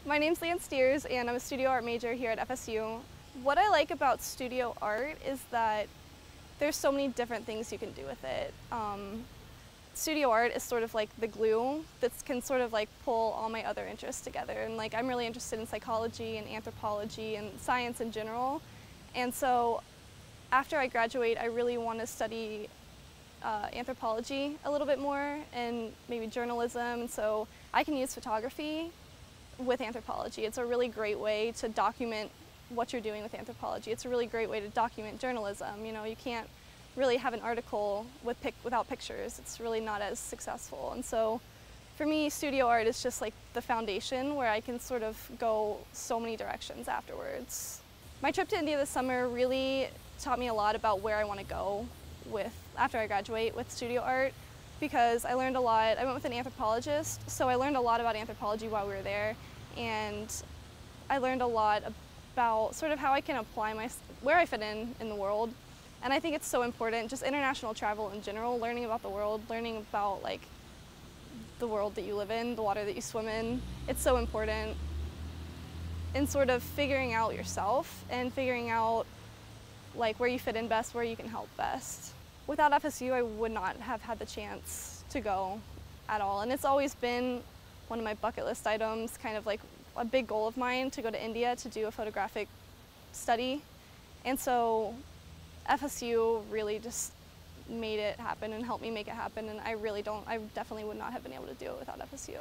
My name's Leanne Steers and I'm a studio art major here at FSU. What I like about studio art is that there's so many different things you can do with it. Studio art is sort of like the glue that can sort of like pull all my other interests together. And like I'm really interested in psychology and anthropology and science in general. And so after I graduate, I really want to study anthropology a little bit more and maybe journalism. And so I can use photography with anthropology. It's a really great way to document what you're doing with anthropology. It's a really great way to document journalism. You know, you can't really have an article without pictures. It's really not as successful. And so for me, studio art is just like the foundation where I can sort of go so many directions afterwards. My trip to India this summer really taught me a lot about where I want to go after I graduate with studio art, because I learned a lot. I went with an anthropologist, so I learned a lot about anthropology while we were there, and I learned a lot about sort of how I can apply where I fit in the world. And I think it's so important, just international travel in general, learning about the world, learning about like the world that you live in, the water that you swim in. It's so important in sort of figuring out yourself and figuring out like where you fit in best, where you can help best. Without FSU, I would not have had the chance to go at all. And it's always been one of my bucket list items, kind of like a big goal of mine, to go to India to do a photographic study. And so FSU really just made it happen and helped me make it happen. And I definitely would not have been able to do it without FSU.